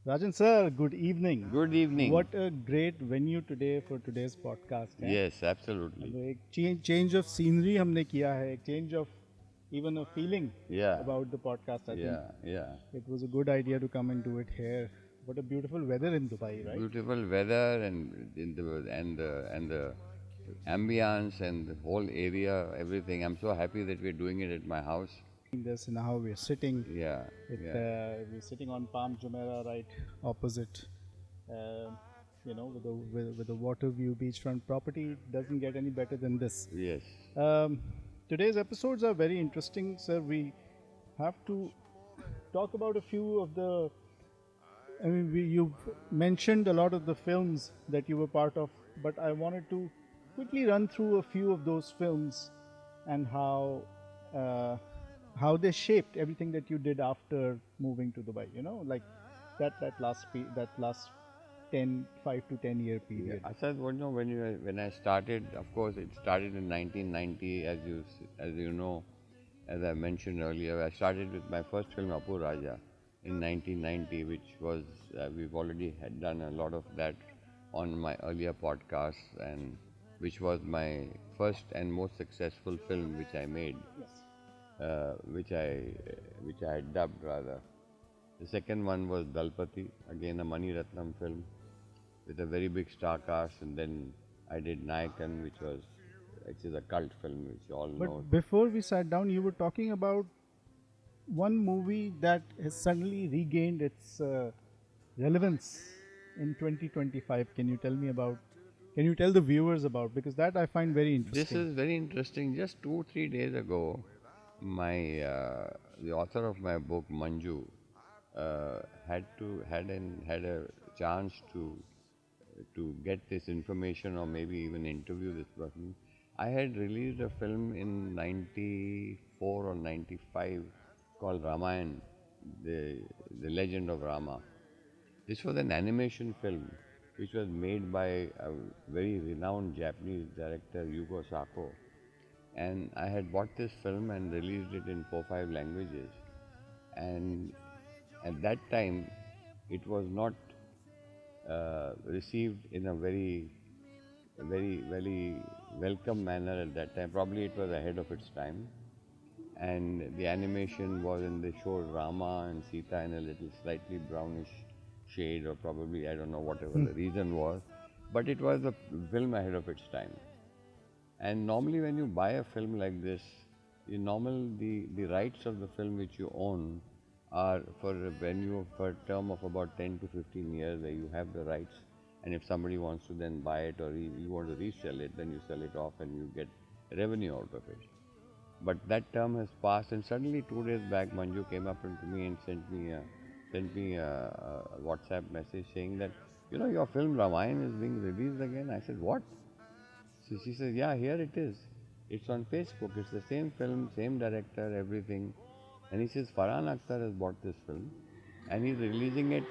Rajan sir, good evening. Good evening. What a great venue today for today's podcast है. Yes, absolutely. अब एक change of scenery हमने किया है, एक change of even a feeling Yeah, about the podcast. I think yeah. it was a good idea to come and do it here. What a beautiful weather in Dubai, right? Beautiful weather and the ambience and the whole area, everything. I'm so happy that we're doing it at my house. This and how we're sitting. Yeah, yeah. We're sitting on Palm Jumeirah, right opposite. Uh, with the water view beachfront property, it doesn't get any better than this. Yes. Um, Today's episodes are very interesting, sir. We have to talk about a few of the. I mean, you've mentioned a lot of the films that you were part of, but I wanted to quickly run through a few of those films and uh, how they shaped everything that you did after moving to Dubai. You know, like that last 5 to 10 year period. Asad, when I started, of course, it started in 1990, as you know, as I mentioned earlier. I started with my first film, Apu Raja, in 1990, which was we've already had done a lot of that on my earlier podcasts, and which was my first and most successful film which I made, Yes. which I had dubbed rather. The second one was Dalpati, again a Mani Ratnam film with a very big star cast, and then I did Nayakan, which is a cult film which you all But know. before we sat down, you were talking about one movie that has suddenly regained its relevance in 2025. Can you tell me about? Can you tell the viewers about? Because that I find very This interesting. is very interesting. Just 2 3 days ago, my the author of my book Manju had a chance to get this information or maybe even interview this person. I had released a film in 94 or 95 called Ramayan, the legend of Rama. This was an animation film which was made by a very renowned Japanese director, Yugo Sako. And I had bought this film and released it in 4 5 languages. And at that time, it was not received in a very welcome manner at that time. Probably it was ahead of its time. And the animation was in the show Rama and Sita in a little slightly brownish shade, or probably I don't know whatever the reason was, but it was a film ahead of its time. And normally, when you buy a film like this, the rights of the film which you own are for a term of about 10 to 15 years, where you have the rights, and if somebody wants to then buy it or you want to resell it, then you sell it off and you get revenue out of it. But that term has passed, and suddenly 2 days back, Manju came up to me and sent me a WhatsApp message saying that, your film Ramayan is being released again. I said, what? So she says, yeah, here it is. It's on Facebook. It's the same film, same director, everything. And he says, Farhan Akhtar has bought this film and he's releasing it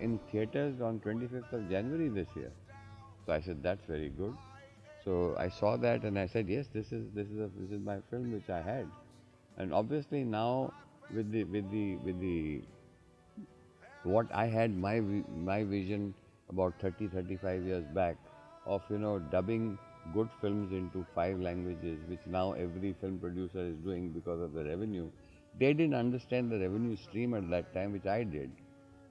in theatres on 25th of January this year. So I said, that's very good. So I saw that and I said, yes, this is my film which I had. And obviously now with the what I had my vision about 30 35 years back of dubbing good films into 5 languages, which now every film producer is doing because of the revenue. They didn't understand the revenue stream at that time, which I did,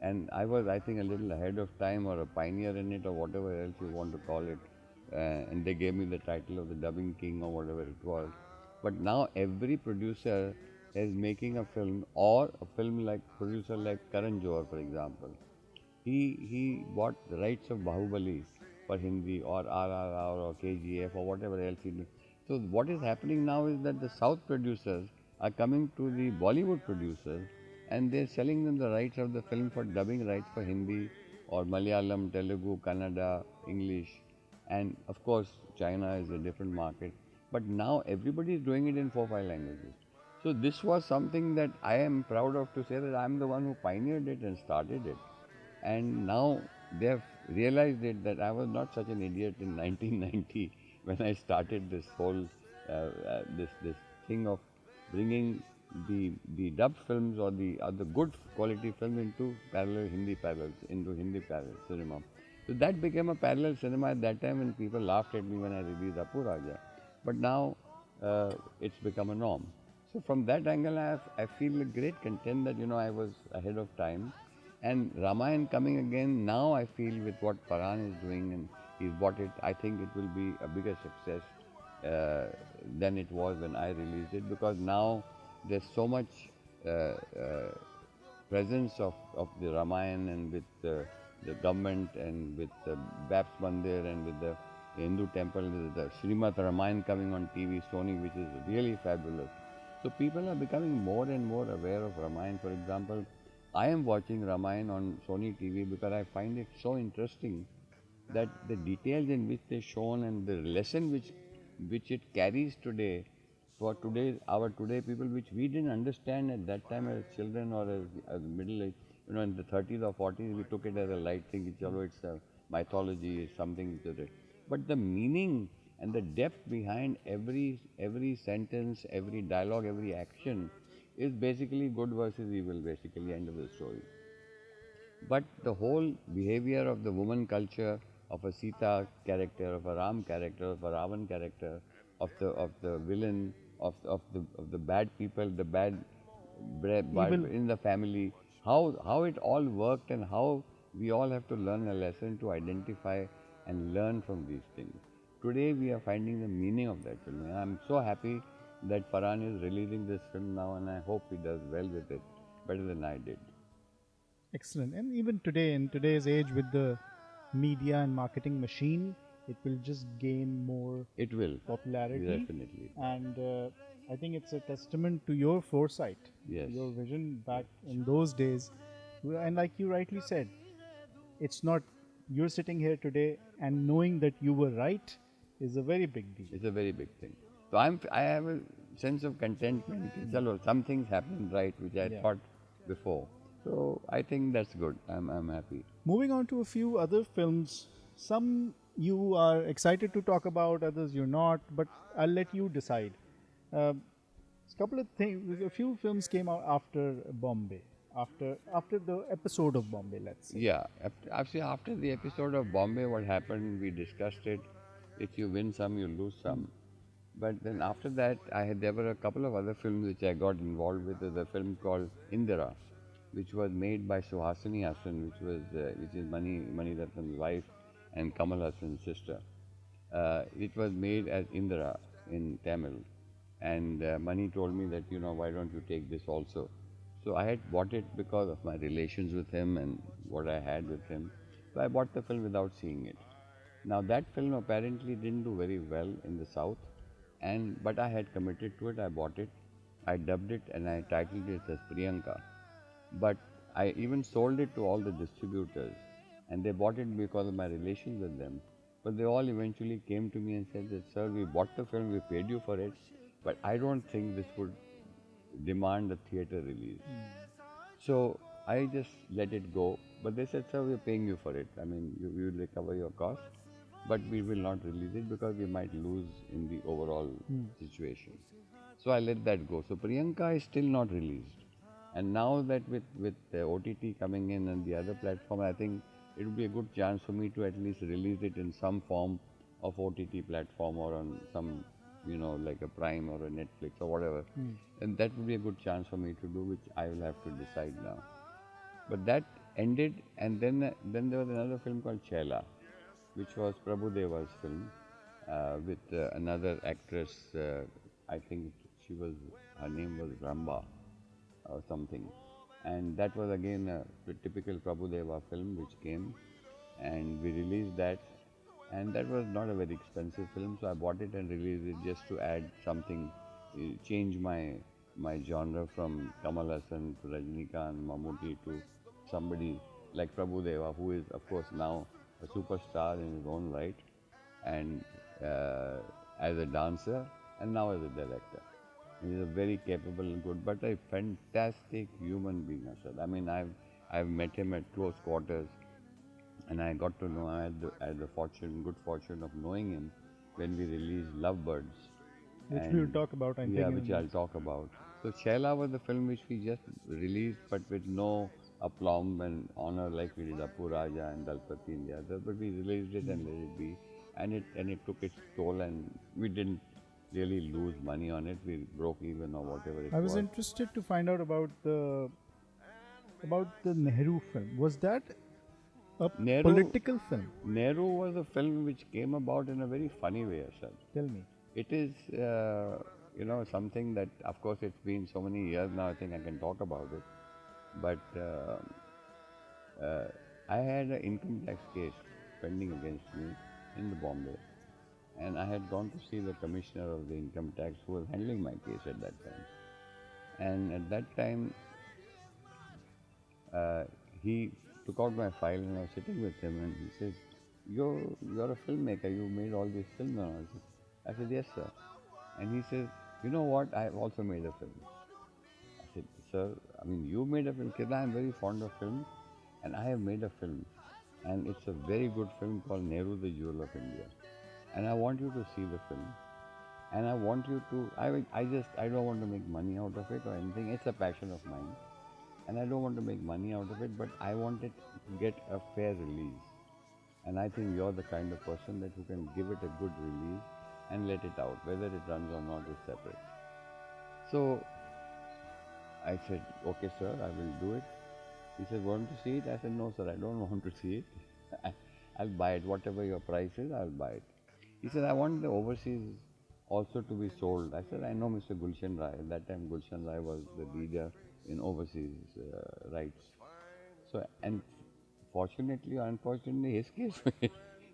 and I was, I think, a little ahead of time or a pioneer in it or whatever else you want to call it. And they gave me the title of the dubbing king or whatever it was. But now every producer is making a film, or a film like producer like Karan Johar, for example. He bought the rights of Bahubali for Hindi or RRR or KGF or whatever else he did. So what is happening now is that the South producers are coming to the Bollywood producers and they're selling them the rights of the film for dubbing rights for Hindi or Malayalam, Telugu, Kannada, English, and of course China is a different market. But now everybody is doing it in 4 5 languages. So this was something that I am proud of to say that I am the one who pioneered it and started it. And now they have realized it that I was not such an idiot in 1990 when I started this whole this thing of bringing the dubbed films or the good quality films into Hindi parallel cinema. So that became a parallel cinema at that time, and people laughed at me when I released Apu Raja. But now it's become a norm. So from that angle, I feel a great content that I was ahead of time, and Ramayan coming again now. I feel with what Farhan is doing and he's bought it, I think it will be a bigger success than it was when I released it, because now there's so much presence of the Ramayan, and with the government, and with the Babs Mandir, and with the Hindu temple, the Srimad Ramayan coming on TV, Sony, which is really fabulous. So people are becoming more and more aware of Ramayan. For example, I am watching Ramayan on Sony TV because I find it so interesting that the details in which they shown, and the lesson which it carries today, for today, our today people, which we didn't understand at that time as children or as middle age. In the 30s or 40s, we took it as a light thing. It's a mythology, it's something to it. But the meaning and the depth behind every sentence, every dialogue, every action is basically good versus evil. Basically, end of the story. But the whole behavior of the woman culture, of a Sita character, of a Ram character, of a Ravan character, of the villain, of the bad people, the bad Evil. in the family, how it all worked, and how we all have to learn a lesson to identify and learn from these things. Today we are finding the meaning of that film, and I'm so happy that Farhan is releasing this film now, and I hope he does well with it, better than I did. Excellent. And even today, in today's age, with the media and marketing machine, it will just gain more It will, popularity. definitely. And I think it's a testament to your foresight, Yes. your vision back in those days. And like you rightly said, it's not you're sitting here today and knowing that you were right is a very big deal. It's a very big thing. So I have a sense of contentment. Chalo, some things happened right, which I Yeah. thought before. So I think that's good. I'm happy. Moving on to a few other films, some you are excited to talk about, others you're not, but I'll let you decide. A couple of things, a few films came out after Bombay, after the episode of Bombay, let's say. Yeah. After the episode of Bombay, what happened, we discussed it. If you win some, you lose some. But then after that, there were a couple of other films which I got involved with. There's a film called Indira, which was made by Suhasini Hassan, which is Mani Ratnam's wife and Kamal Hassan's sister. It was made as Indira in Tamil, and Mani told me that why don't you take this also. So I had bought it because of my relations with him and what I had with him. So I bought the film without seeing it. Now that film apparently didn't do very well in the south, but I had committed to it. I bought it, I dubbed it, and I titled it as Priyanka. But I even sold it to all the distributors, and they bought it because of my relations with them. But they all eventually came to me and said that, sir, we bought the film, we paid you for it, but I don't think this would demand a theatre release. So I just let it go. But they said, sir, we're paying you for it. I mean, you will recover your cost, but we will not release it because we might lose in the overall situation. So I let that go. So Priyanka is still not released. And now that with the OTT coming in and the other platform, I think it would be a good chance for me to at least release it in some form of OTT platform, or on some, like a Prime or a Netflix or whatever. And that would be a good chance for me to do, which I will have to decide now. But that ended, and then there was another film called Chela, which was Prabhu Deva's film, with another actress. I think her name was Ramba or something, and that was again a typical Prabhu Deva film which came, and we released that, and that was not a very expensive film, so I bought it and released it just to add something, change my genre from Kamal Hassan to Rajinikanth, Mammootty to somebody like Prabhu Deva, who is of course now a superstar in his own right, and as a dancer and now as a director. He's a very capable and good, but a fantastic human being, Asad. I mean, I've met him at close quarters, and I got to know. I had the good fortune of knowing him when we released Lovebirds, Which and we'll talk about, I think. yeah, which I'll talk about. So Shaila was the film which we just released, but with no aplomb and honor like we did Apu Raja and Dalpati and the others. But we released it and let it be, and it took its toll, and we didn't really lose money on it. We broke even or whatever it I was was. interested to find out about the Nehru film. Was that a Nehru- political film? Nehru was a film which came about in a very funny way, Ashad. Tell me. It is, something that, of course, it's been so many years now, I think I can talk about it. But I had an income tax case pending against me in the Bombay. And I had gone to see the commissioner of the income tax who was handling my case at that time. And at that time, he took out my file and I was sitting with him and he says, you're a filmmaker, you made all these films. And I said, yes, sir. And he says, you know what, I have also made a film. I said, sir, I mean, you made a film. Because I am very fond of films and I have made a film. And it's a very good film called Nehru, the Jewel of India. And I want you to see the film. And I want you to, I don't want to make money out of it or anything. It's a passion of mine. And I don't want to make money out of it, but I want it to get a fair release. And I think you're the kind of person that who can give it a good release and let it out. Whether it runs or not is separate. So I said, okay, sir, I will do it. He said, want to see it? I said, no, sir, I don't want to see it. I'll buy it. Whatever your price is, I'll buy it. He said, I want the overseas also to be sold. I said, I know Mr. Gulshan Rai. At that time, Gulshan Rai was the leader in overseas rights. So, and fortunately or unfortunately,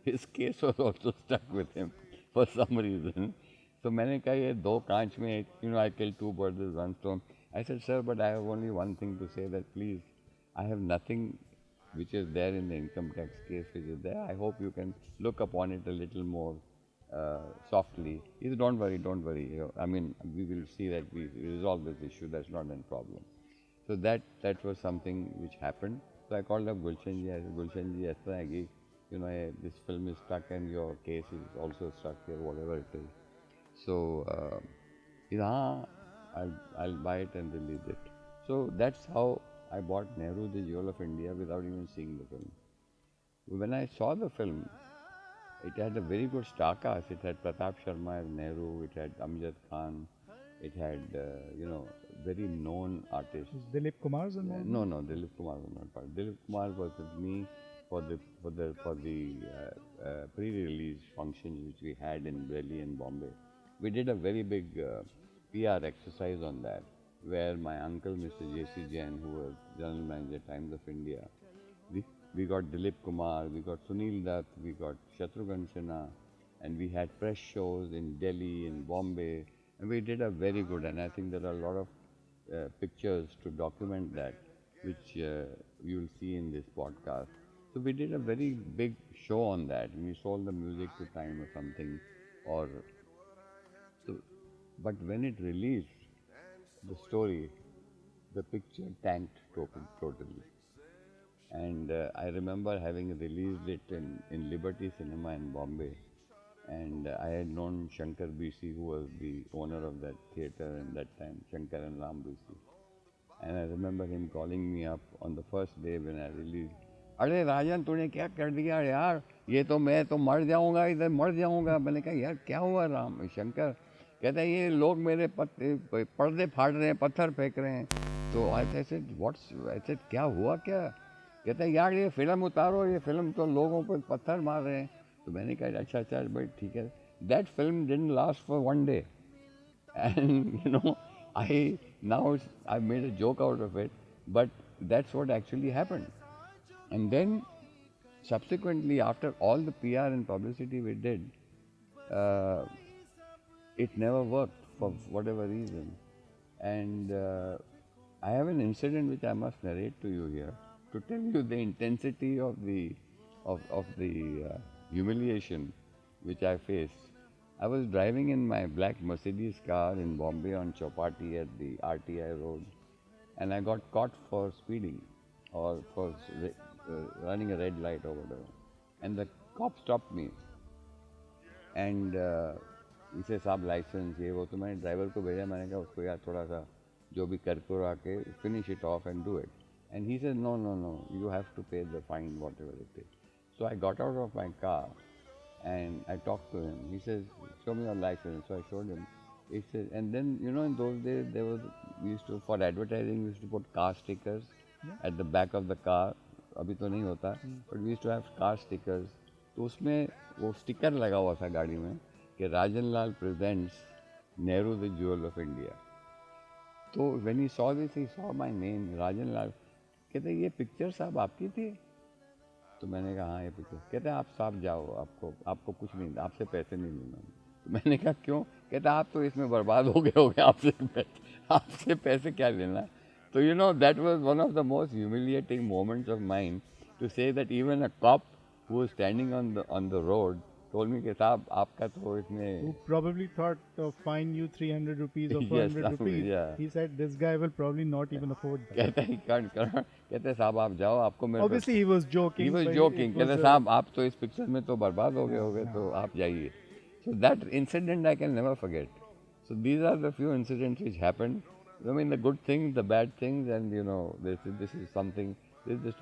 his case was also stuck with him for some reason. So मैंने कहा ये दो कांच में, I killed two birds with one stone. I said, sir, but I have only one thing to say, that please, I have nothing which is there in the income tax case which is there. I hope you can look upon it a little more softly. He said, don't worry. I mean, we will see that we resolve this issue. That's not a problem. So that was something which happened. So I called up Gulshan Ji. I said, Gulshan Ji, aisa hai ki, this film is stuck and your case is also stuck here, whatever it is. So he said, I'll buy it and release it. So that's how I bought Nehru, the Jewel of India, without even seeing the film. When I saw the film, it had a very good star cast. It had Pratap Sharma as Nehru, it had Amjad Khan, it had, very known artists. Is Dilip Kumar's involved? No, Dilip Kumar was not part. Dilip Kumar was with me for the pre-release functions which we had in Delhi and Bombay. We did a very big PR exercise on that, where my uncle, Mr. J.C. Jain, who was General Manager Times of India, we got Dilip Kumar, we got Sunil Dutt, we got Shatrughan Sinha, and we had press shows in Delhi, in Bombay, and we did a very good, and I think there are a lot of pictures to document that, which you will see in this podcast. So we did a very big show on that, and we sold the music to Time or something, but when it released, the story, the picture tanked totally. And I remember having released it in Liberty Cinema in Bombay. And I had known Shankar BC, who was the owner of that theatre in that time, Shankar and Ram BC. And I remember him calling me up on the first day when I released. अरे राजन तूने क्या कर दिया यार, ये तो मैं तो मर जाऊंगा, इधर मर जाऊंगा. मैंने कहा यार क्या हुआ राम शंकर? कहता है ये लोग मेरे पर्दे फाड़ रहे हैं, पत्थर फेंक रहे हैं. तो I said क्या हुआ क्या? कहता है यार ये फिल्म उतारो, ये फिल्म तो लोगों पर पत्थर मार रहे हैं. तो मैंने कहा अच्छा भाई ठीक है. That film didn't last for one day, and I made a joke out of it, but that's what actually happened. And then subsequently, after all the PR and publicity we did, it never worked for whatever reason. And I have an incident which I must narrate to you here to tell you the intensity of the humiliation which I faced. I was driving in my black Mercedes car in Bombay on Chowpatty at the RTI road, and I got caught for speeding or for running a red light or whatever. And the cop stopped me and he said, "साहब licence ये वो." तो मैंने driver को भेजा, मैंने कहा उसको यार थोड़ा सा जो भी कर आके finish it off and do it. And he said, no, no, no, you have to pay the fine, whatever it is. So I got out of my car and I talked to him. He says, show me your license. So I showed him. He says, and then, you know, in those days, there was, we used to, for advertising, we used to put car stickers at the back of the car. अभी तो नहीं होता, but we used to have car stickers. तो उसमें वो sticker लगा हुआ था गाड़ी में कि Rajan Lal presents Nehru the jewel of India. तो when he saw this, he saw my name Rajan Lal. कहते ये पिक्चर साहब आपकी थी? तो मैंने कहा हाँ ये पिक्चर. कहते आप साहब जाओ, आपको कुछ नहीं, आपसे पैसे नहीं लूँगा. तो मैंने कहा क्यों? कहते आप तो इसमें बर्बाद हो गए होगे, आपसे पैसे क्या लेना. So you know, that was one of the most humiliating moments of mine, to say that even a cop who was standing on the road told me कि साहब आपका तो इसमें. Who probably thought of fine you 300 rupees or Yes, 400 rupees. yeah. He said this guy will probably not even afford that. कहते ही कहते साहब आप जाओ, आपको मेरे. Obviously he was joking. He was but joking. it was कहते साहब आप तो इस पिक्चर में तो बर्बाद हो गए होगे, तो आप जाइए. So that incident I can never forget. So these are the few incidents which happened. I mean, the good things, the bad things, and you know, this is something.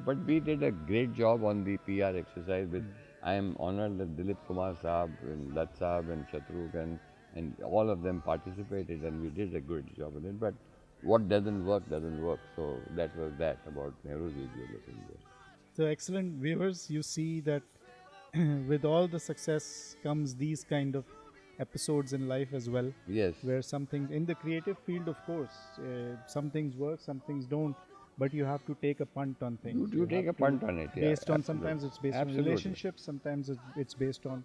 But we did a great job on the PR exercise. I am honored that Dilip Kumar Saab and Lat Saab and Shatrughan and all of them participated, and we did a good job on it. But what doesn't work doesn't work. So that was that about Nehruji Jewel of India. So excellent viewers, you see that with all the success comes these kind of episodes in life as well. Yes. Where some things in the creative field, of course, some things work, some things don't. But you have to take a punt on things. You take a punt on it, yeah. Based on, absolutely. sometimes it's based Absolutely. on relationships, sometimes it's based on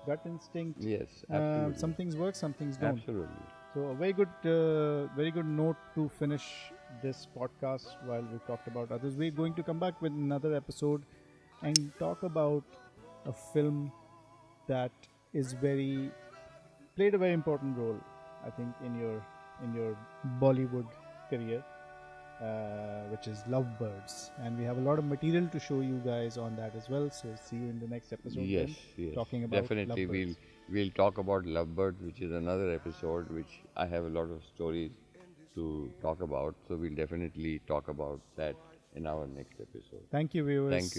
gut instinct. Yes, absolutely. Some things work, some things don't. Absolutely. So a very good note to finish this podcast while we talked about others. We're going to come back with another episode and talk about a film that is played a very important role, I think, in your Bollywood career, which is Lovebirds, and we have a lot of material to show you guys on that as well. So see you in the next episode. Yes, then, yes. talking about definitely Lovebirds. we'll talk about Lovebirds, which is another episode which I have a lot of stories to talk about. So we'll definitely talk about that in our next episode. Thank you, viewers. Thank you.